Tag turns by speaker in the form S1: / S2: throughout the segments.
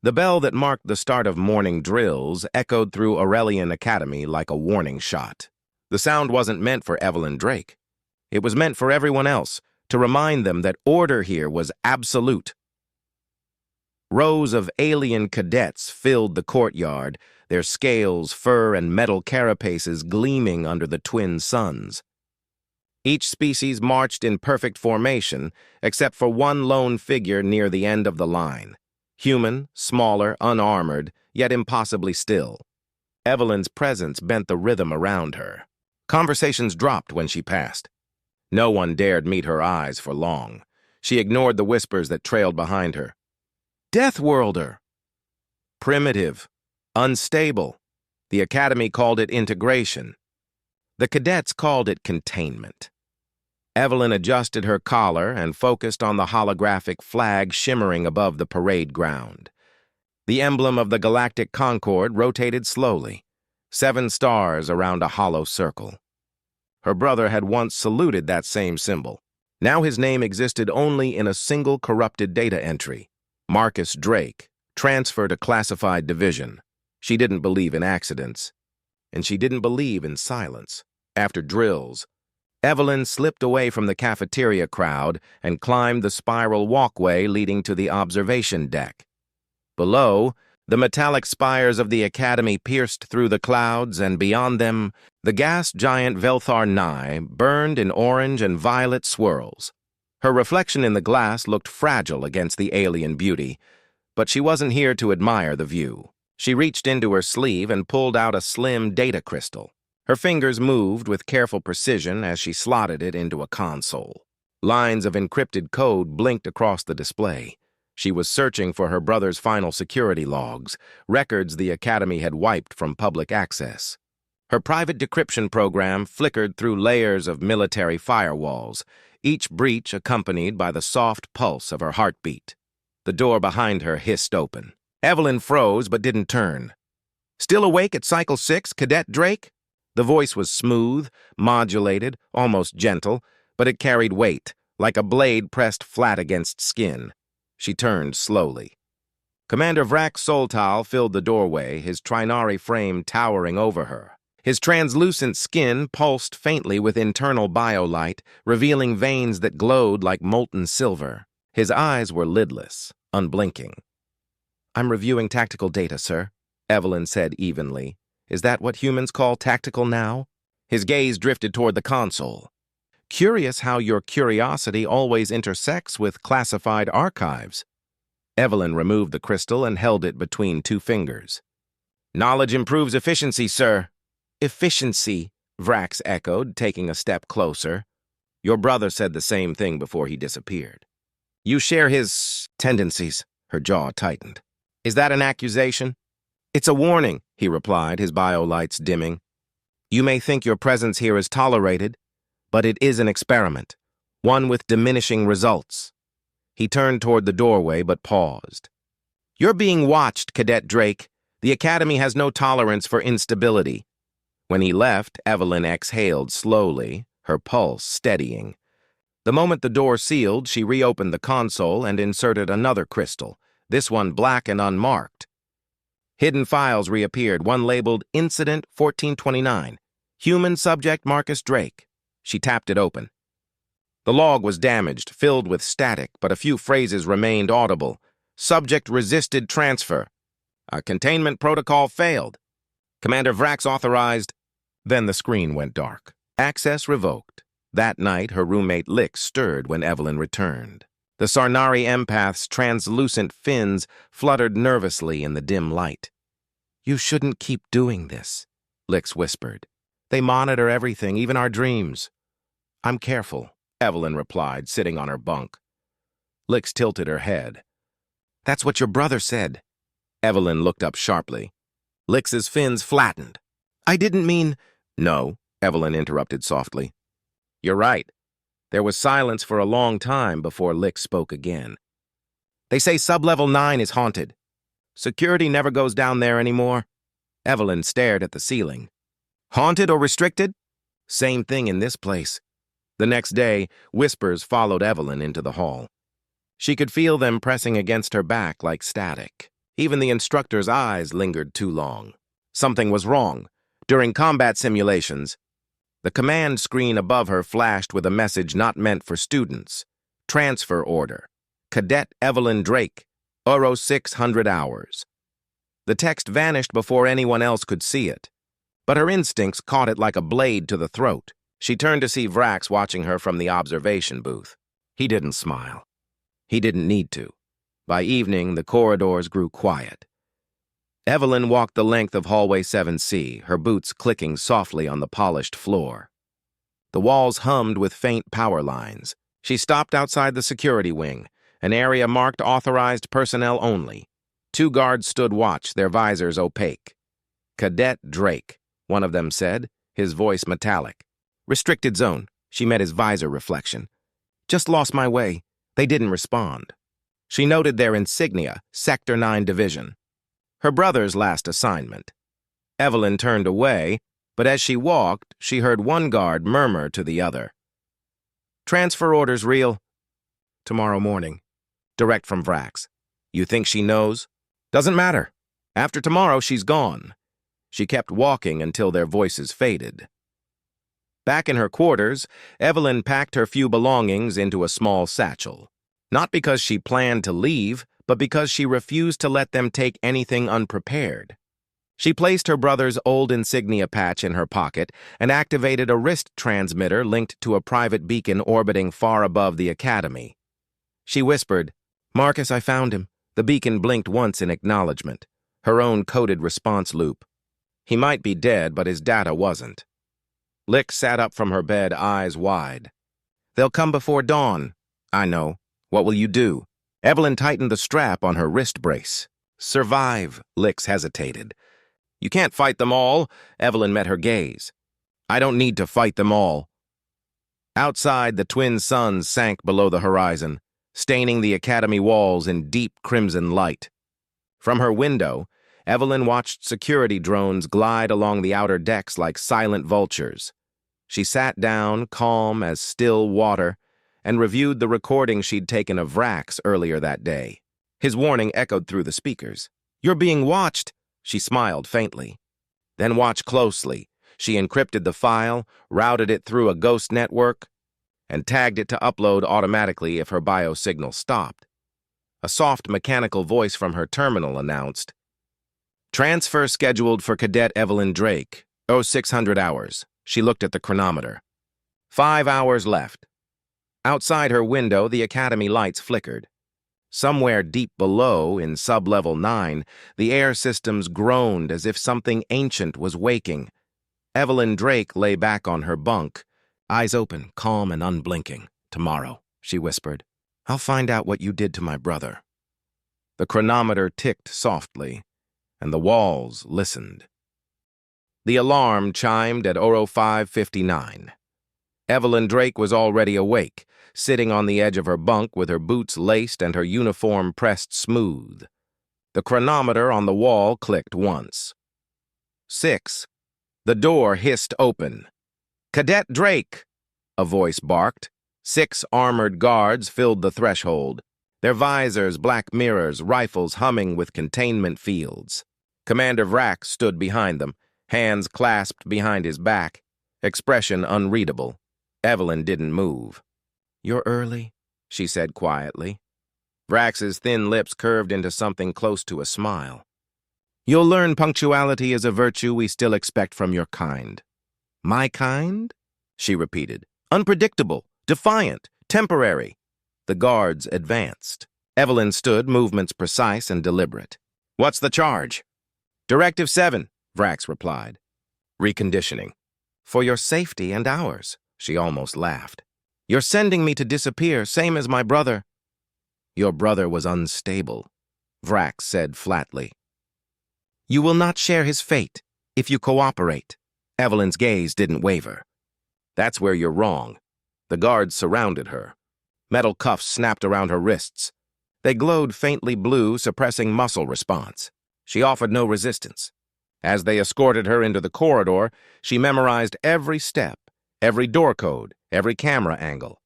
S1: The bell that marked the start of morning drills echoed through Aurellion Academy like a warning shot. The sound wasn't meant for Evelyn Drake. It was meant for everyone else, to remind them that order here was absolute. Rows of alien cadets filled the courtyard, their scales, fur, and metal carapaces gleaming under the twin suns. Each species marched in perfect formation, except for one lone figure near the end of the line. Human, smaller, unarmored, yet impossibly still. Evelyn's presence bent the rhythm around her. Conversations dropped when she passed. No one dared meet her eyes for long. She ignored the whispers that trailed behind her. Deathworlder! Primitive. Unstable. The Academy called it integration. The cadets called it containment. Evelyn adjusted her collar and focused on the holographic flag shimmering above the parade ground. The emblem of the Galactic Concord rotated slowly, 7 stars around a hollow circle. Her brother had once saluted that same symbol. Now his name existed only in a single corrupted data entry. Marcus Drake, transfer to classified division. She didn't believe in accidents, and she didn't believe in silence. After drills, Evelyn slipped away from the cafeteria crowd and climbed the spiral walkway leading to the observation deck. Below, the metallic spires of the Academy pierced through the clouds, and beyond them, the gas giant Velthar Nye burned in orange and violet swirls. Her reflection in the glass looked fragile against the alien beauty, but she wasn't here to admire the view. She reached into her sleeve and pulled out a slim data crystal. Her fingers moved with careful precision as she slotted it into a console. Lines of encrypted code blinked across the display. She was searching for her brother's final security logs, records the Academy had wiped from public access. Her private decryption program flickered through layers of military firewalls, each breach accompanied by the soft pulse of her heartbeat. The door behind her hissed open. Evelyn froze but didn't turn. "Still awake at Cycle 6, Cadet Drake?" The voice was smooth, modulated, almost gentle, but it carried weight, like a blade pressed flat against skin. She turned slowly. Commander Vrak Soltal filled the doorway, his Trinari frame towering over her. His translucent skin pulsed faintly with internal biolight, revealing veins that glowed like molten silver. His eyes were lidless, unblinking. "I'm reviewing tactical data, sir," Evelyn said evenly. "Is that what humans call tactical now?" His gaze drifted toward the console. "Curious how your curiosity always intersects with classified archives." Evelyn removed the crystal and held it between 2 fingers. "Knowledge improves efficiency, sir." "Efficiency," Vrax echoed, taking a step closer. "Your brother said the same thing before he disappeared." "You share his tendencies." Her jaw tightened. "Is that an accusation?" "It's a warning," he replied, his biolights dimming. "You may think your presence here is tolerated, but it is an experiment, one with diminishing results." He turned toward the doorway but paused. "You're being watched, Cadet Drake. The Academy has no tolerance for instability." When he left, Evelyn exhaled slowly, her pulse steadying. The moment the door sealed, she reopened the console and inserted another crystal, this one black and unmarked. Hidden files reappeared, one labeled Incident 1429, Human Subject Marcus Drake. She tapped it open. The log was damaged, filled with static, but a few phrases remained audible. Subject resisted transfer. A containment protocol failed. Commander Vrax authorized. Then the screen went dark. Access revoked. That night, her roommate Lix stirred when Evelyn returned. The Sarnari empath's translucent fins fluttered nervously in the dim light. "You shouldn't keep doing this," Lix whispered. "They monitor everything, even our dreams." "I'm careful," Evelyn replied, sitting on her bunk. Lix tilted her head. "That's what your brother said." Evelyn looked up sharply. Lix's fins flattened. "I didn't mean—" "No," Evelyn interrupted softly. "You're right." There was silence for a long time before Lix spoke again. "They say Sublevel 9 is haunted. Security never goes down there anymore." Evelyn stared at the ceiling. "Haunted or restricted?" "Same thing in this place." The next day, whispers followed Evelyn into the hall. She could feel them pressing against her back like static. Even the instructor's eyes lingered too long. Something was wrong. During combat simulations, the command screen above her flashed with a message not meant for students. Transfer order. Cadet Evelyn Drake. 600 hours. The text vanished before anyone else could see it, but her instincts caught it like a blade to the throat. She turned to see Vrax watching her from the observation booth. He didn't smile. He didn't need to. By evening, the corridors grew quiet. Evelyn walked the length of hallway 7C, her boots clicking softly on the polished floor. The walls hummed with faint power lines. She stopped outside the security wing, an area marked authorized personnel only. 2 guards stood watch, their visors opaque. Cadet Drake, one of them said, his voice metallic. Restricted zone, she met his visor reflection. Just lost my way. They didn't respond. She noted their insignia, Sector 9 Division. Her brother's last assignment. Evelyn turned away, but as she walked, she heard one guard murmur to the other. Transfer orders real. Tomorrow morning. Direct from Vrax. You think she knows? Doesn't matter. After tomorrow, she's gone. She kept walking until their voices faded. Back in her quarters, Evelyn packed her few belongings into a small satchel. Not because she planned to leave, but because she refused to let them take anything unprepared. She placed her brother's old insignia patch in her pocket and activated a wrist transmitter linked to a private beacon orbiting far above the academy. She whispered, "Marcus, I found him." The beacon blinked once in acknowledgement, her own coded response loop. He might be dead, but his data wasn't. Lick sat up from her bed, eyes wide. "They'll come before dawn." "I know. What will you do?" Evelyn tightened the strap on her wrist brace. "Survive," Lix hesitated. "You can't fight them all." Evelyn met her gaze. "I don't need to fight them all." Outside, the twin suns sank below the horizon, staining the academy walls in deep crimson light. From her window, Evelyn watched security drones glide along the outer decks like silent vultures. She sat down, calm as still water, and reviewed the recording she'd taken of Vrax earlier that day. His warning echoed through the speakers. "You're being watched." She smiled faintly. "Then watch closely." She encrypted the file, routed it through a ghost network, and tagged it to upload automatically if her biosignal stopped. A soft mechanical voice from her terminal announced, "Transfer scheduled for Cadet Evelyn Drake. 600 hours." She looked at the chronometer. 5 hours left. Outside her window, the academy lights flickered. Somewhere deep below, in sub-level 9, the air systems groaned as if something ancient was waking. Evelyn Drake lay back on her bunk, eyes open, calm and unblinking. "Tomorrow," she whispered, "I'll find out what you did to my brother." The chronometer ticked softly, and the walls listened. The alarm chimed at 05:59. Evelyn Drake was already awake, sitting on the edge of her bunk with her boots laced and her uniform pressed smooth. The chronometer on the wall clicked once. 6. The door hissed open. "Cadet Drake!" a voice barked. 6 armored guards filled the threshold, their visors black mirrors, rifles humming with containment fields. Commander Vrax stood behind them, hands clasped behind his back, expression unreadable. Evelyn didn't move. "You're early," she said quietly. Vrax's thin lips curved into something close to a smile. "You'll learn punctuality is a virtue we still expect from your kind." "My kind?" she repeated. "Unpredictable, defiant, temporary." The guards advanced. Evelyn stood, movements precise and deliberate. "What's the charge?" "Directive 7, Vrax replied. "Reconditioning." "For your safety and ours," she almost laughed. "You're sending me to disappear, same as my brother." "Your brother was unstable," Vrax said flatly. "You will not share his fate if you cooperate." Evelyn's gaze didn't waver. "That's where you're wrong." The guards surrounded her. Metal cuffs snapped around her wrists. They glowed faintly blue, suppressing muscle response. She offered no resistance. As they escorted her into the corridor, she memorized every step, every door code, every camera angle.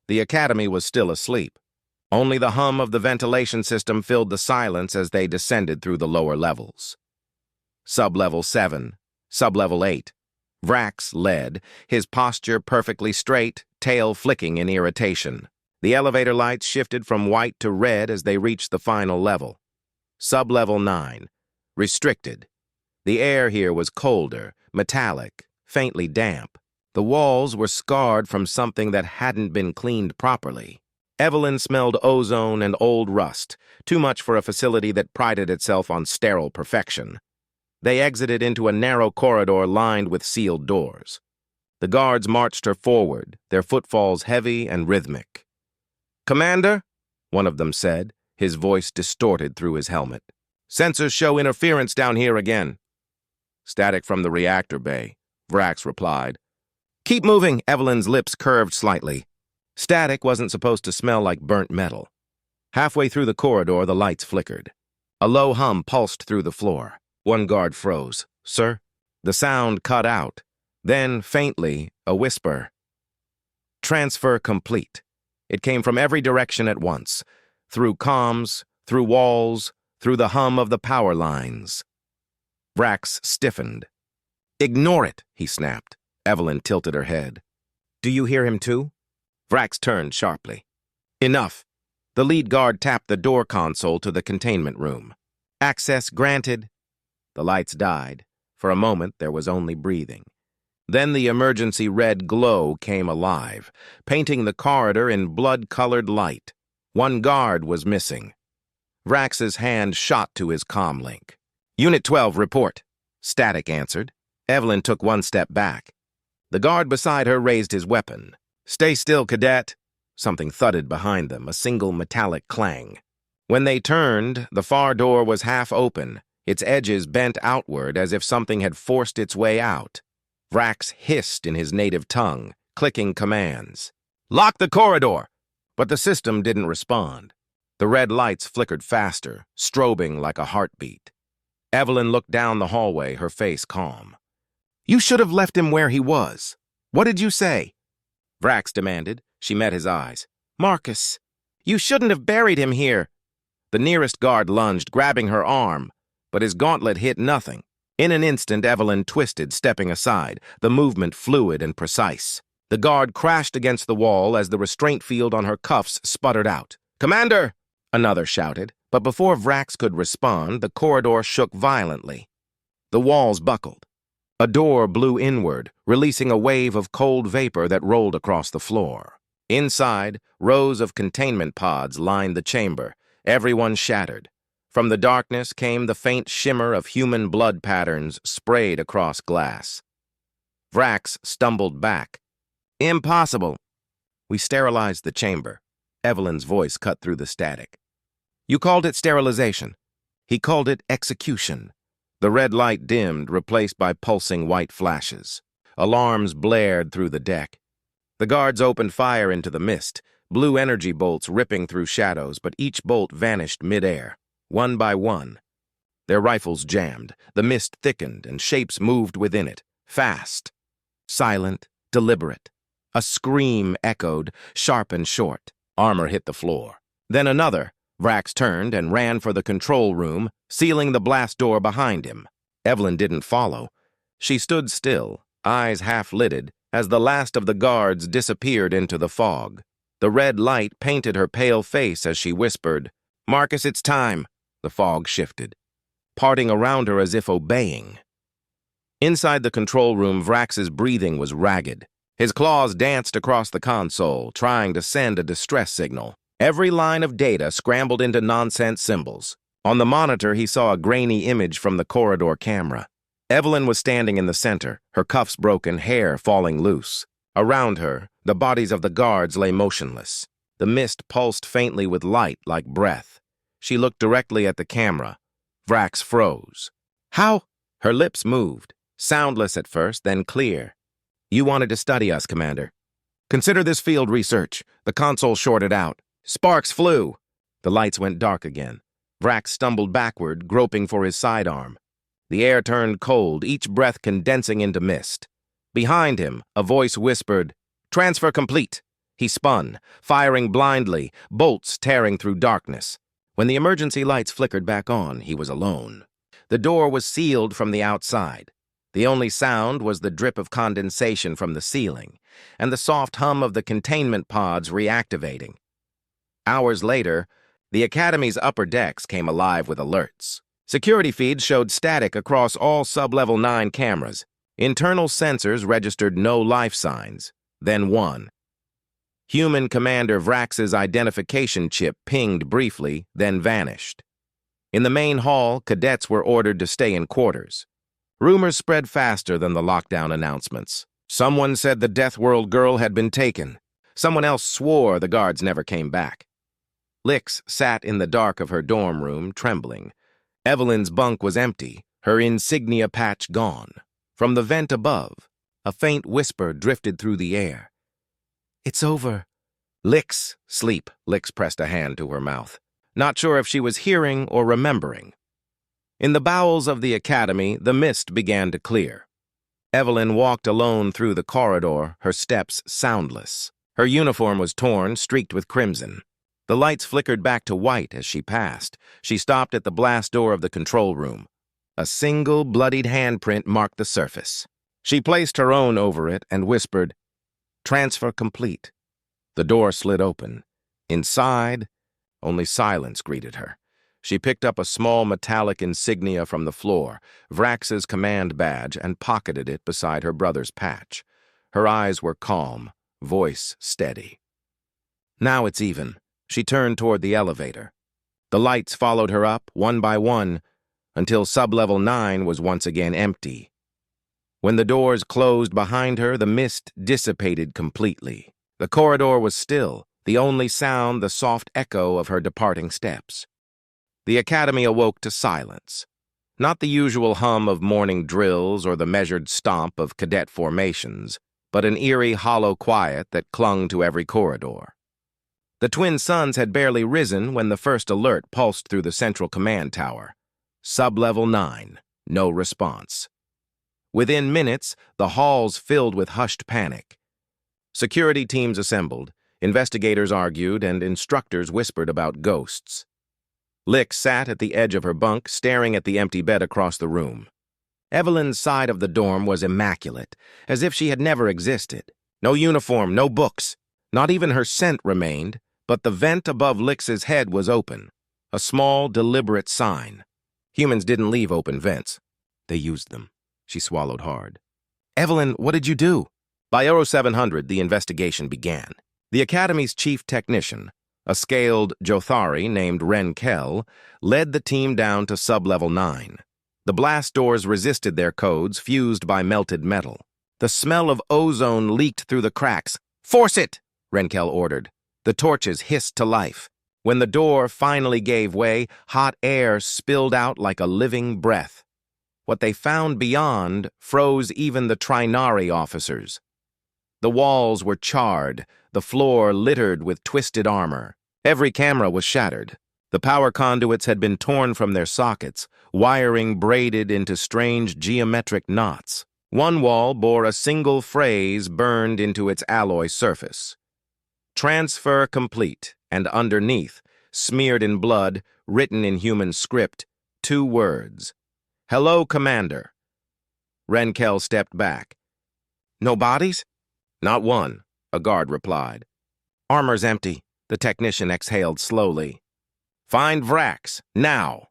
S1: The academy was still asleep. Only the hum of the ventilation system filled the silence as they descended through the lower levels. Sub-level 7, sub-level 8. Vrax led, his posture perfectly straight, tail flicking in irritation. The elevator lights shifted from white to red as they reached the final level. Sub-level 9, restricted. The air here was colder, metallic, faintly damp. The walls were scarred from something that hadn't been cleaned properly. Evelyn smelled ozone and old rust, too much for a facility that prided itself on sterile perfection. They exited into a narrow corridor lined with sealed doors. The guards marched her forward, their footfalls heavy and rhythmic. "Commander," one of them said, his voice distorted through his helmet. "Sensors show interference down here again." "Static from the reactor bay," Vrax replied. "Keep moving," Evelyn's lips curved slightly. Static wasn't supposed to smell like burnt metal. Halfway through the corridor, the lights flickered. A low hum pulsed through the floor. One guard froze. "Sir?" The sound cut out. Then, faintly, a whisper. "Transfer complete." It came from every direction at once. Through comms, through walls, through the hum of the power lines. Vrax stiffened. "Ignore it," he snapped. Evelyn tilted her head. "Do you hear him too?" Vrax turned sharply. "Enough." The lead guard tapped the door console to the containment room. "Access granted." The lights died. For a moment, there was only breathing. Then the emergency red glow came alive, painting the corridor in blood-colored light. One guard was missing. Vrax's hand shot to his comm link. "Unit 12, report." Static answered. Evelyn took one step back. The guard beside her raised his weapon. "Stay still, cadet." Something thudded behind them, a single metallic clang. When they turned, the far door was half open, its edges bent outward as if something had forced its way out. Vrax hissed in his native tongue, clicking commands. "Lock the corridor!" But the system didn't respond. The red lights flickered faster, strobing like a heartbeat. Evelyn looked down the hallway, her face calm. "You should have left him where he was. What did you say?" Vrax demanded. She met his eyes. "Marcus, you shouldn't have buried him here." The nearest guard lunged, grabbing her arm, but his gauntlet hit nothing. In an instant, Evelyn twisted, stepping aside, the movement fluid and precise. The guard crashed against the wall as the restraint field on her cuffs sputtered out. "Commander!" another shouted, but before Vrax could respond, the corridor shook violently. The walls buckled. A door blew inward, releasing a wave of cold vapor that rolled across the floor. Inside, rows of containment pods lined the chamber, everyone shattered. From the darkness came the faint shimmer of human blood patterns sprayed across glass. Vrax stumbled back. "Impossible." "We sterilized the chamber." Evelyn's voice cut through the static. "You called it sterilization. He called it execution." The red light dimmed, replaced by pulsing white flashes. Alarms blared through the deck. The guards opened fire into the mist, blue energy bolts ripping through shadows, but each bolt vanished midair, one by one. Their rifles jammed, the mist thickened, and shapes moved within it, fast. Silent, deliberate. A scream echoed, sharp and short. Armor hit the floor. Then another. Vrax turned and ran for the control room, sealing the blast door behind him. Evelyn didn't follow. She stood still, eyes half-lidded, as the last of the guards disappeared into the fog. The red light painted her pale face as she whispered, "Marcus, it's time." The fog shifted, parting around her as if obeying. Inside the control room, Vrax's breathing was ragged. His claws danced across the console, trying to send a distress signal. Every line of data scrambled into nonsense symbols. On the monitor, he saw a grainy image from the corridor camera. Evelyn was standing in the center, her cuffs broken, hair falling loose. Around her, the bodies of the guards lay motionless. The mist pulsed faintly with light like breath. She looked directly at the camera. Vrax froze. "How?" Her lips moved, soundless at first, then clear. "You wanted to study us, Commander. Consider this field research." The console shorted out. Sparks flew. The lights went dark again. Vrax stumbled backward, groping for his sidearm. The air turned cold, each breath condensing into mist. Behind him, a voice whispered, "Transfer complete." He spun, firing blindly, bolts tearing through darkness. When the emergency lights flickered back on, he was alone. The door was sealed from the outside. The only sound was the drip of condensation from the ceiling, and the soft hum of the containment pods reactivating. Hours later, the Academy's upper decks came alive with alerts. Security feeds showed static across all sub-level 9 cameras. Internal sensors registered no life signs, then one. Human Commander Vrax's identification chip pinged briefly, then vanished. In the main hall, cadets were ordered to stay in quarters. Rumors spread faster than the lockdown announcements. Someone said the Deathworld girl had been taken. Someone else swore the guards never came back. Lix sat in the dark of her dorm room, trembling. Evelyn's bunk was empty, her insignia patch gone. From the vent above, a faint whisper drifted through the air. "It's over." "Lix, sleep." Lix pressed a hand to her mouth, not sure if she was hearing or remembering. In the bowels of the Academy, the mist began to clear. Evelyn walked alone through the corridor, her steps soundless. Her uniform was torn, streaked with crimson. The lights flickered back to white as she passed. She stopped at the blast door of the control room. A single bloodied handprint marked the surface. She placed her own over it and whispered, "Transfer complete." The door slid open. Inside, only silence greeted her. She picked up a small metallic insignia from the floor, Vrax's command badge, and pocketed it beside her brother's patch. Her eyes were calm, voice steady. "Now it's even." She turned toward the elevator. The lights followed her up, one by one, until sub-level 9 was once again empty. When the doors closed behind her, the mist dissipated completely. The corridor was still, the only sound the soft echo of her departing steps. The Academy awoke to silence. Not the usual hum of morning drills or the measured stomp of cadet formations, but an eerie, hollow quiet that clung to every corridor. The twin suns had barely risen when the first alert pulsed through the central command tower. Sub-level 9, no response. Within minutes, the halls filled with hushed panic. Security teams assembled, investigators argued, and instructors whispered about ghosts. Lix sat at the edge of her bunk, staring at the empty bed across the room. Evelyn's side of the dorm was immaculate, as if she had never existed. No uniform, no books. Not even her scent remained, but the vent above Lix's head was open. A small, deliberate sign. Humans didn't leave open vents. They used them. She swallowed hard. "Evelyn, what did you do?" By Euro 700, the investigation began. The Academy's chief technician, a scaled Jothari named Renkel, led the team down to sub-level 9. The blast doors resisted their codes, fused by melted metal. The smell of ozone leaked through the cracks. "Force it!" Renkel ordered. The torches hissed to life. When the door finally gave way, hot air spilled out like a living breath. What they found beyond froze even the Trinari officers. The walls were charred, the floor littered with twisted armor. Every camera was shattered. The power conduits had been torn from their sockets, wiring braided into strange geometric knots. One wall bore a single phrase burned into its alloy surface. "Transfer complete," and underneath, smeared in blood, written in human script, 2 words. "Hello, Commander." Renkel stepped back. "No bodies?" "Not one," a guard replied. "Armor's empty," the technician exhaled slowly. "Find Vrax, now."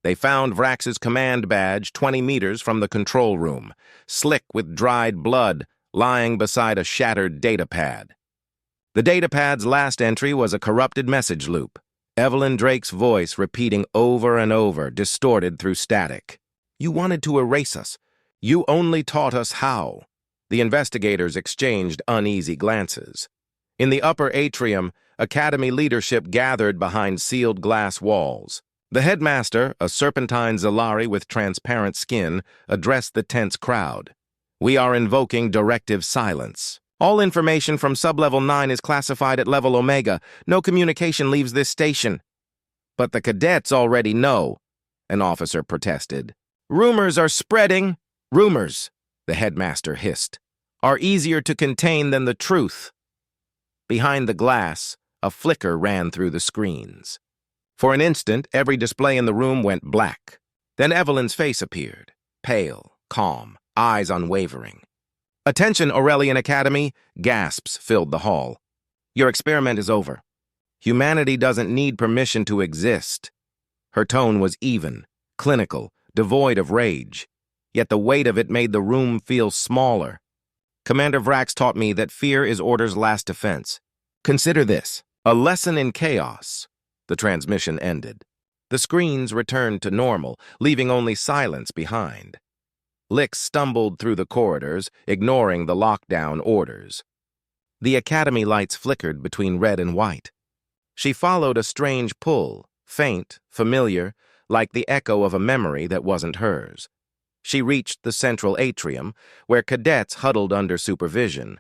S1: They found Vrax's command badge 20 meters from the control room, slick with dried blood, lying beside a shattered datapad. The datapad's last entry was a corrupted message loop, Evelyn Drake's voice repeating over and over, distorted through static. "You wanted to erase us. You only taught us how." The investigators exchanged uneasy glances. In the upper atrium, Academy leadership gathered behind sealed glass walls. The headmaster, a serpentine Zalari with transparent skin, addressed the tense crowd. "We are invoking directive silence. All information from sub-level 9 is classified at level Omega. No communication leaves this station." "But the cadets already know," an officer protested. "Rumors are spreading." "Rumors," the headmaster hissed, "are easier to contain than the truth." Behind the glass, a flicker ran through the screens. For an instant, every display in the room went black. Then Evelyn's face appeared, pale, calm, eyes unwavering. "Attention, Aurellion Academy!" Gasps filled the hall. "Your experiment is over. Humanity doesn't need permission to exist." Her tone was even, clinical, devoid of rage. Yet the weight of it made the room feel smaller. "Commander Vrax taught me that fear is order's last defense. Consider this, a lesson in chaos." The transmission ended. The screens returned to normal, leaving only silence behind. Lix stumbled through the corridors, ignoring the lockdown orders. The academy lights flickered between red and white. She followed a strange pull, faint, familiar, like the echo of a memory that wasn't hers. She reached the central atrium, where cadets huddled under supervision.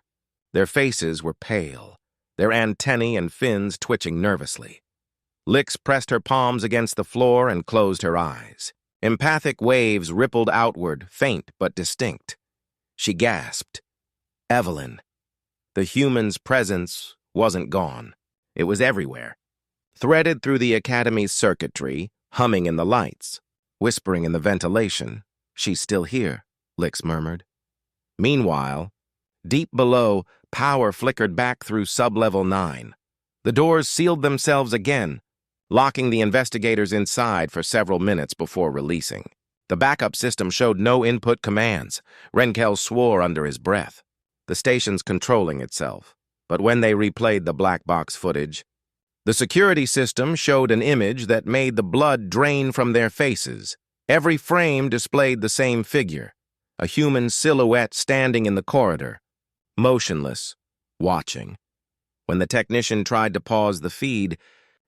S1: Their faces were pale, their antennae and fins twitching nervously. Lix pressed her palms against the floor and closed her eyes. Empathic waves rippled outward, faint but distinct. She gasped. Evelyn. The human's presence wasn't gone. It was everywhere. Threaded through the academy's circuitry, humming in the lights, whispering in the ventilation. "She's still here," Lix murmured. Meanwhile, deep below, power flickered back through sublevel 9. The doors sealed themselves again, locking the investigators inside for several minutes before releasing. The backup system showed no input commands. Renkel swore under his breath. The station's controlling itself. But when they replayed the black box footage, the security system showed an image that made the blood drain from their faces. Every frame displayed the same figure, a human silhouette standing in the corridor, motionless, watching. When the technician tried to pause the feed,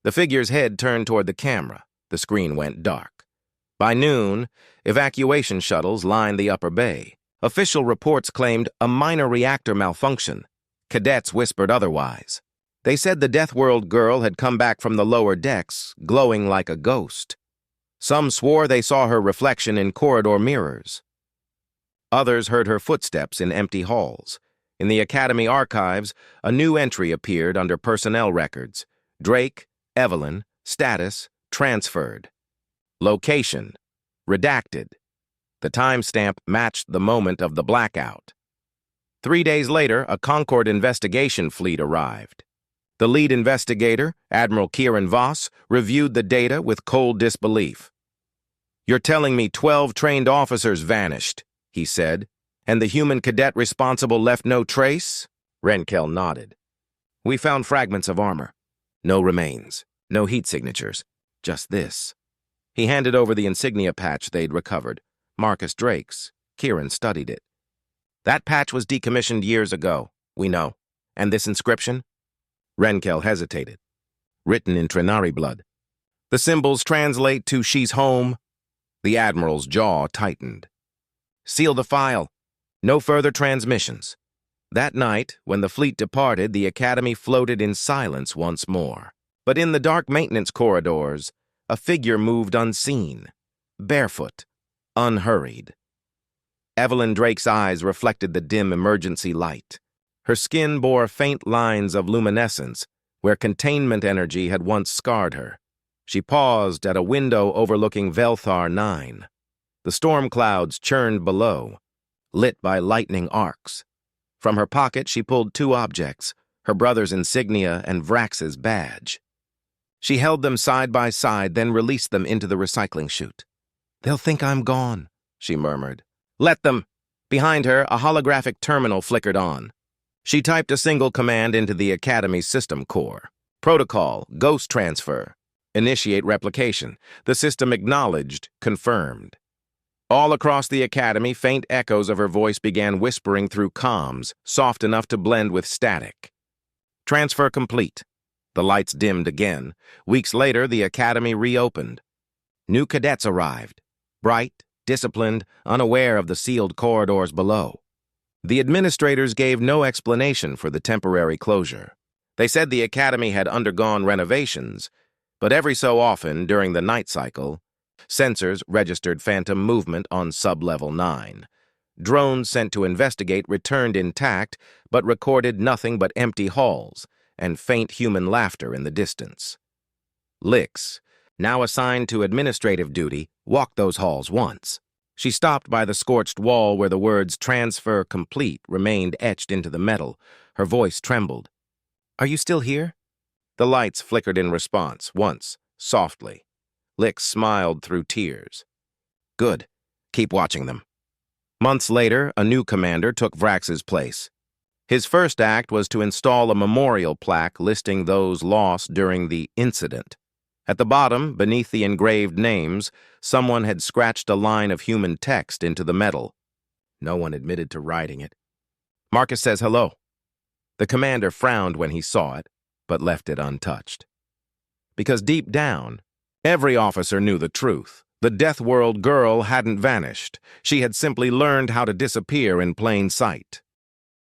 S1: the figure's head turned toward the camera. The screen went dark. By noon, evacuation shuttles lined the upper bay. Official reports claimed a minor reactor malfunction. Cadets whispered otherwise. They said the Deathworld girl had come back from the lower decks, glowing like a ghost. Some swore they saw her reflection in corridor mirrors. Others heard her footsteps in empty halls. In the Academy archives, a new entry appeared under personnel records. Drake, Evelyn, status, transferred. Location, redacted. The timestamp matched the moment of the blackout. 3 days later, a Concord investigation fleet arrived. The lead investigator, Admiral Kieran Voss, reviewed the data with cold disbelief. "You're telling me 12 trained officers vanished," he said, "and the human cadet responsible left no trace?" Renkel nodded. "We found fragments of armor. No remains, no heat signatures, just this." He handed over the insignia patch they'd recovered, Marcus Drake's. Kieran studied it. "That patch was decommissioned years ago, we know. And this inscription?" Renkel hesitated. "Written in Trinari blood. The symbols translate to 'she's home.'" The Admiral's jaw tightened. "Seal the file. No further transmissions." That night, when the fleet departed, the Academy floated in silence once more. But in the dark maintenance corridors, a figure moved unseen, barefoot, unhurried. Evelyn Drake's eyes reflected the dim emergency light. Her skin bore faint lines of luminescence, where containment energy had once scarred her. She paused at a window overlooking Velthar 9. The storm clouds churned below, lit by lightning arcs. From her pocket, she pulled 2 objects, her brother's insignia and Vrax's badge. She held them side by side, then released them into the recycling chute. "They'll think I'm gone," she murmured. "Let them." Behind her, a holographic terminal flickered on. She typed a single command into the Academy's system core. "Protocol, ghost transfer. Initiate replication." The system acknowledged, confirmed. All across the Academy, faint echoes of her voice began whispering through comms, soft enough to blend with static. Transfer complete. The lights dimmed again. Weeks later, the Academy reopened. New cadets arrived, bright, disciplined, unaware of the sealed corridors below. The administrators gave no explanation for the temporary closure. They said the Academy had undergone renovations, but every so often, during the night cycle, sensors registered phantom movement on sublevel 9. Drones sent to investigate returned intact, but recorded nothing but empty halls, and faint human laughter in the distance. Lix, now assigned to administrative duty, walked those halls once. She stopped by the scorched wall where the words "transfer complete" remained etched into the metal. Her voice trembled. "Are you still here?" The lights flickered in response, once, softly. Lix smiled through tears. "Good. Keep watching them." Months later, a new commander took Vrax's place. His first act was to install a memorial plaque listing those lost during the incident. At the bottom, beneath the engraved names, someone had scratched a line of human text into the metal. No one admitted to writing it. "Marcus says hello." The commander frowned when he saw it, but left it untouched. Because deep down, every officer knew the truth. The Deathworld girl hadn't vanished. She had simply learned how to disappear in plain sight.